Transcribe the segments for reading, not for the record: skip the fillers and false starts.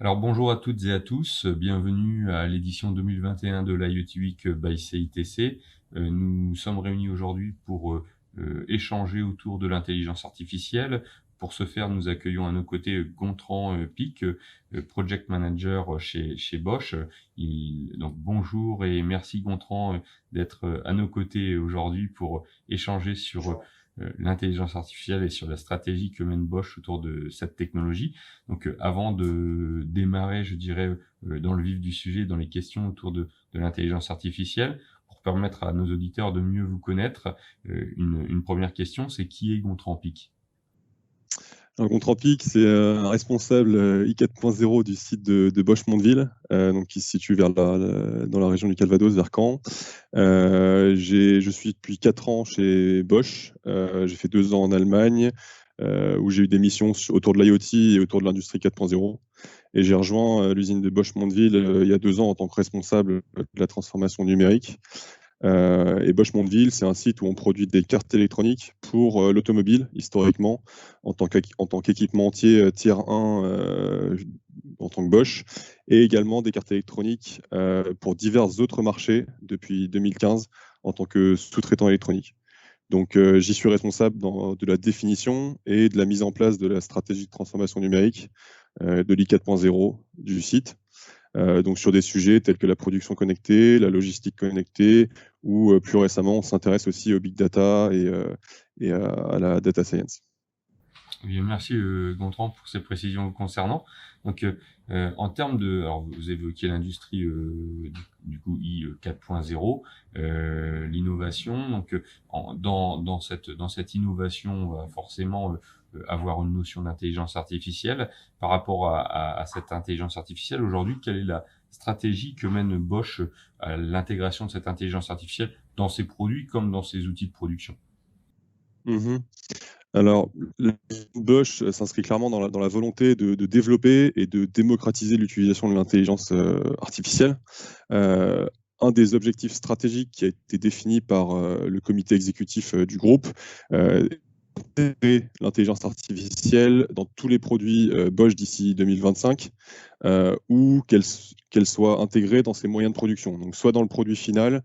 Alors bonjour à toutes et à tous, bienvenue à l'édition 2021 de l'IoT Week by CITC. Nous sommes réunis aujourd'hui pour échanger autour de l'intelligence artificielle. Pour ce faire, nous accueillons à nos côtés Gontran Pic, Project Manager chez Bosch. Donc bonjour et merci Gontran d'être à nos côtés aujourd'hui pour échanger sur l'intelligence artificielle et sur la stratégie que mène Bosch autour de cette technologie. Donc avant de démarrer, je dirais, dans le vif du sujet, dans les questions autour de l'intelligence artificielle, pour permettre à nos auditeurs de mieux vous connaître, une première question, c'est qui est Gontran Pic? Alors, Gontran-Pic, c'est un responsable I4.0 du site de Bosch Mondeville, donc qui se situe dans la région du Calvados, vers Caen. Je suis depuis 4 ans chez Bosch. J'ai fait 2 ans en Allemagne, où j'ai eu des missions autour de l'IoT et autour de l'industrie 4.0. Et j'ai rejoint l'usine de Bosch Mondeville il y a 2 ans en tant que responsable de la transformation numérique. Et Bosch Mondeville, c'est un site où on produit des cartes électroniques pour l'automobile, historiquement, en tant qu'équipementier tiers 1 en tant que Bosch, et également des cartes électroniques pour divers autres marchés depuis 2015 en tant que sous-traitant électronique. Donc j'y suis responsable de la définition et de la mise en place de la stratégie de transformation numérique de l'I4.0 du site. Donc sur des sujets tels que la production connectée, la logistique connectée, ou plus récemment, on s'intéresse aussi au big data et à la data science. Bien, merci Gontran pour ces précisions vous concernant. Donc, en termes de, alors vous évoquiez l'industrie du coup I 4.0, l'innovation. Donc, dans cette innovation, on va forcément avoir une notion d'intelligence artificielle. Par rapport à cette intelligence artificielle, aujourd'hui, quelle est la stratégie que mène Bosch à l'intégration de cette intelligence artificielle dans ses produits comme dans ses outils de production? Mhm. Alors, Bosch s'inscrit clairement dans la volonté de développer et de démocratiser l'utilisation de l'intelligence artificielle. Euh, un des objectifs stratégiques qui a été défini par le comité exécutif du groupe, intégrer l'intelligence artificielle dans tous les produits Bosch d'ici 2025, ou qu'elle soit intégrée dans ses moyens de production, donc soit dans le produit final,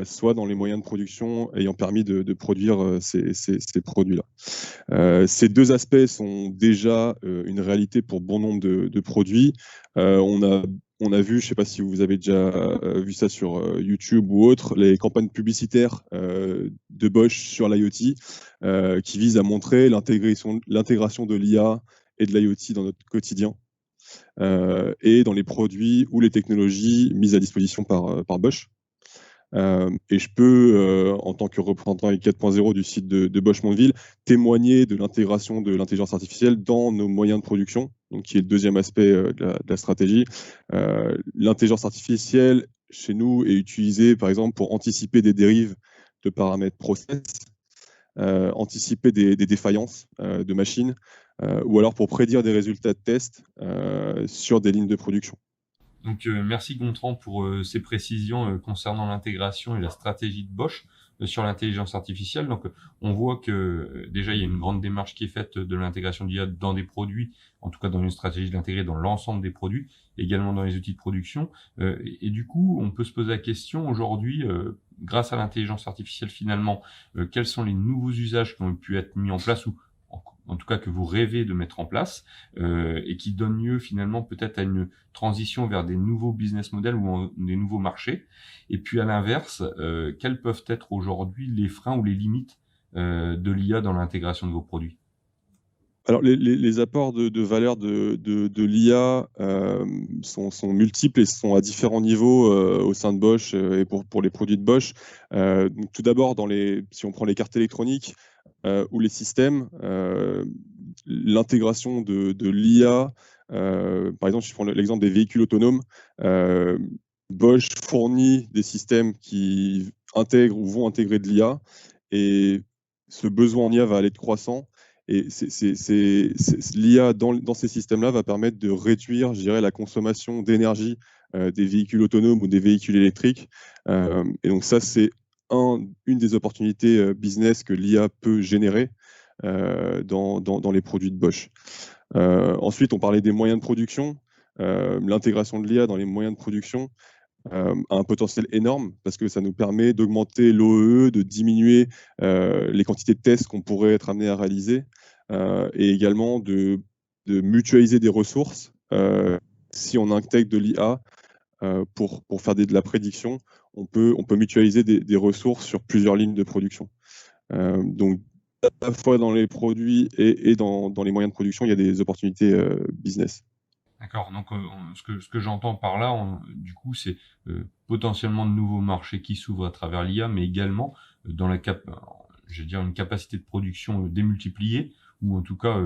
soit dans les moyens de production ayant permis de produire ces produits-là. Ces deux aspects sont déjà une réalité pour bon nombre de produits. On a vu, je ne sais pas si vous avez déjà vu ça sur YouTube ou autre, les campagnes publicitaires de Bosch sur l'IoT qui visent à montrer l'intégration de l'IA et de l'IoT dans notre quotidien et dans les produits ou les technologies mises à disposition par Bosch. Et je peux, en tant que représentant I4.0 du site de Bosch Mondeville, témoigner de l'intégration de l'intelligence artificielle dans nos moyens de production, donc qui est le deuxième aspect de la stratégie. L'intelligence artificielle, chez nous, est utilisée, par exemple, pour anticiper des dérives de paramètres process, anticiper des défaillances de machines, ou alors pour prédire des résultats de tests sur des lignes de production. Donc, merci Gontran pour ces précisions concernant l'intégration et la stratégie de Bosch sur l'intelligence artificielle. Donc, on voit que déjà, il y a une grande démarche qui est faite de l'intégration d'IA dans des produits, en tout cas dans une stratégie de l'intégrer dans l'ensemble des produits, également dans les outils de production. Et du coup, on peut se poser la question aujourd'hui, grâce à l'intelligence artificielle finalement, quels sont les nouveaux usages qui ont pu être mis en place ou en tout cas que vous rêvez de mettre en place, et qui donne lieu finalement peut-être à une transition vers des nouveaux business models ou des nouveaux marchés. Et puis à l'inverse, quels peuvent être aujourd'hui les freins ou les limites de l'IA dans l'intégration de vos produits? Alors, les apports de valeur de l'IA sont multiples et sont à différents niveaux au sein de Bosch et pour les produits de Bosch. Donc, tout d'abord, si on prend les cartes électroniques ou les systèmes, l'intégration de l'IA, par exemple, si je prends l'exemple des véhicules autonomes, Bosch fournit des systèmes qui intègrent ou vont intégrer de l'IA, et ce besoin en IA va aller de croissant. Et l'IA dans ces systèmes-là va permettre de réduire, je dirais, la consommation d'énergie des véhicules autonomes ou des véhicules électriques. Et donc ça, c'est une des opportunités business que l'IA peut générer dans les produits de Bosch. Ensuite, on parlait des moyens de production. l'intégration de l'IA dans les moyens de production a un potentiel énorme parce que ça nous permet d'augmenter l'OEE, de diminuer les quantités de tests qu'on pourrait être amené à réaliser et également de mutualiser des ressources. Si on intègre de l'IA pour faire de la prédiction, on peut mutualiser des ressources sur plusieurs lignes de production. Donc, à la fois dans les produits et dans les moyens de production, il y a des opportunités business. D'accord. Donc, ce que j'entends par là, du coup, c'est potentiellement de nouveaux marchés qui s'ouvrent à travers l'IA, mais également dans je veux dire, une capacité de production démultipliée, ou en tout cas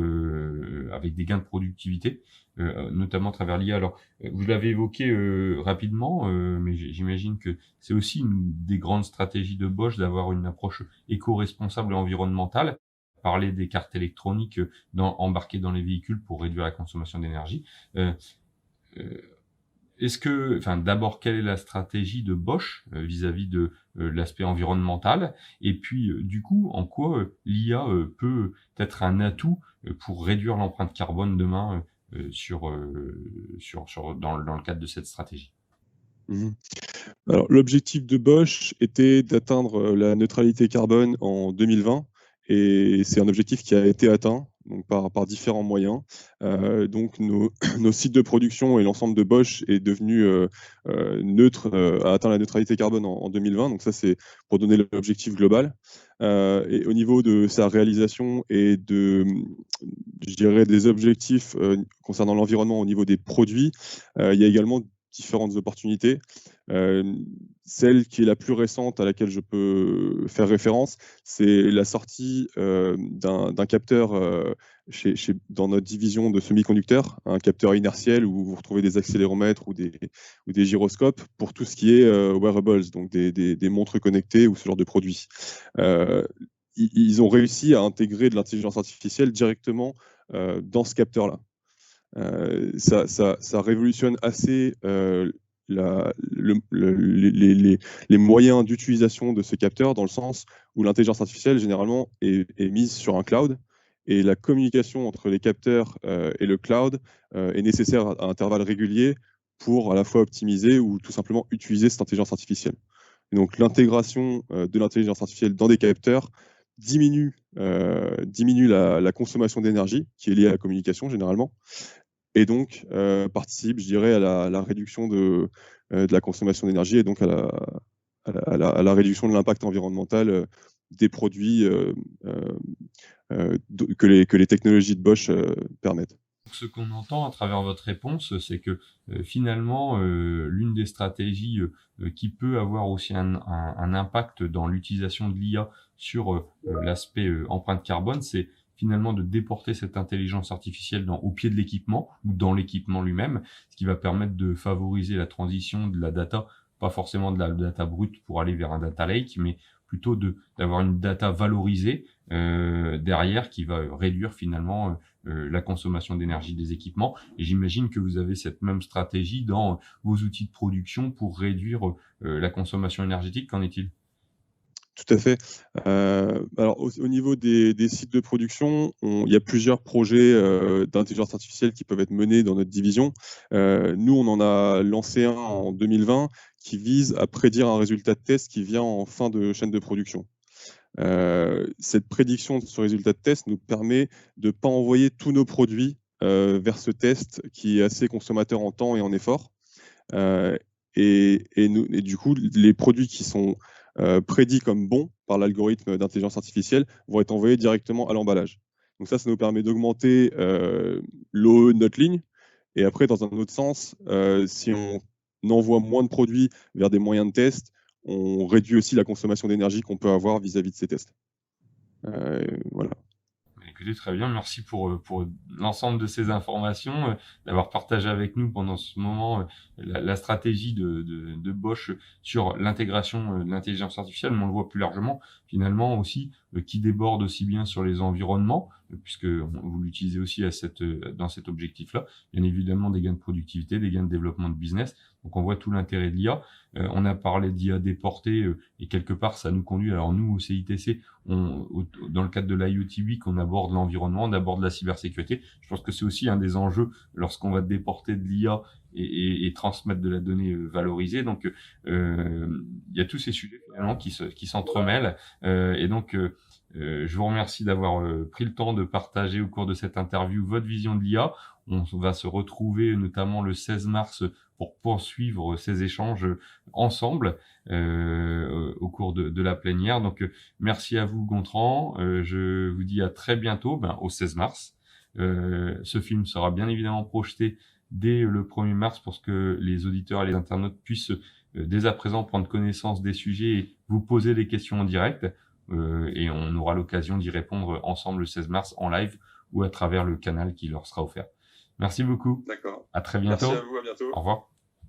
avec des gains de productivité, notamment à travers l'IA. Alors, vous l'avez évoqué rapidement, mais j'imagine que c'est aussi une des grandes stratégies de Bosch d'avoir une approche éco-responsable et environnementale. Parler des cartes électroniques embarquées dans les véhicules pour réduire la consommation d'énergie. Euh, euh, d'abord, quelle est la stratégie de Bosch vis-à-vis de l'aspect environnemental? Et puis, du coup, en quoi l'IA peut être un atout pour réduire l'empreinte carbone demain dans le cadre de cette stratégie? Alors, l'objectif de Bosch était d'atteindre la neutralité carbone en 2020 et c'est un objectif qui a été atteint donc par différents moyens. Donc, nos sites de production et l'ensemble de Bosch est devenu neutre, a atteint la neutralité carbone en 2020. Donc, ça, c'est pour donner l'objectif global. Et au niveau de sa réalisation et je dirais, des objectifs concernant l'environnement au niveau des produits, il y a également différentes opportunités. Celle qui est la plus récente à laquelle je peux faire référence, c'est la sortie d'un capteur dans notre division de semi-conducteurs, un capteur inertiel où vous retrouvez des accéléromètres ou des gyroscopes pour tout ce qui est wearables, donc des montres connectées ou ce genre de produits. Ils ont réussi à intégrer de l'intelligence artificielle directement dans ce capteur-là. Ça révolutionne assez les moyens d'utilisation de ce capteur dans le sens où l'intelligence artificielle généralement est mise sur un cloud et la communication entre les capteurs et le cloud est nécessaire à intervalles réguliers pour à la fois optimiser ou tout simplement utiliser cette intelligence artificielle. Et donc l'intégration de l'intelligence artificielle dans des capteurs diminue la consommation d'énergie qui est liée à la communication généralement et donc participe, je dirais, à la réduction de la consommation d'énergie et donc à la réduction de l'impact environnemental des produits que les technologies de Bosch permettent. Ce qu'on entend à travers votre réponse, c'est que finalement, l'une des stratégies qui peut avoir aussi un impact dans l'utilisation de l'IA sur l'aspect empreinte carbone, c'est finalement de déporter cette intelligence artificielle au pied de l'équipement ou dans l'équipement lui-même, ce qui va permettre de favoriser la transition de la data, pas forcément de la data brute pour aller vers un data lake, mais plutôt d'avoir une data valorisée derrière qui va réduire finalement la consommation d'énergie des équipements. Et j'imagine que vous avez cette même stratégie dans vos outils de production pour réduire la consommation énergétique. Qu'en est-il? Tout à fait. Alors, au niveau des sites de production, il y a plusieurs projets d'intelligence artificielle qui peuvent être menés dans notre division. Nous, on en a lancé un en 2020 qui vise à prédire un résultat de test qui vient en fin de chaîne de production. Cette prédiction de ce résultat de test nous permet de ne pas envoyer tous nos produits vers ce test qui est assez consommateur en temps et en effort. Et du coup, les produits qui sont prédits comme bons par l'algorithme d'intelligence artificielle vont être envoyés directement à l'emballage. Donc ça nous permet d'augmenter l'OE de notre ligne. Et après, dans un autre sens, si on envoie moins de produits vers des moyens de test, on réduit aussi la consommation d'énergie qu'on peut avoir vis-à-vis de ces tests. Voilà. Écoutez, très bien. Merci pour l'ensemble de ces informations, d'avoir partagé avec nous pendant ce moment la stratégie de Bosch sur l'intégration de l'intelligence artificielle, mais on le voit plus largement, finalement aussi, qui déborde aussi bien sur les environnements, puisque vous l'utilisez aussi dans cet objectif-là. Bien évidemment, des gains de productivité, des gains de développement de business. Donc, on voit tout l'intérêt de l'IA. On a parlé d'IA déportée et quelque part, ça nous conduit. Alors, nous, au CITC, dans le cadre de l'IoT Week, on aborde l'environnement, on aborde la cybersécurité. Je pense que c'est aussi un des enjeux lorsqu'on va déporter de l'IA et transmettre de la donnée valorisée. Donc, il y a tous ces sujets finalement qui s'entremêlent. Et donc, je vous remercie d'avoir pris le temps de partager au cours de cette interview votre vision de l'IA. On va se retrouver notamment le 16 mars pour poursuivre ces échanges ensemble au cours de la plénière. Donc, merci à vous, Gontran. Je vous dis à très bientôt, au 16 mars. Ce film sera bien évidemment projeté dès le 1er mars pour que les auditeurs et les internautes puissent dès à présent prendre connaissance des sujets et vous poser des questions en direct. Et on aura l'occasion d'y répondre ensemble le 16 mars en live ou à travers le canal qui leur sera offert. Merci beaucoup. D'accord. À très bientôt. Merci à vous, à bientôt. Au revoir.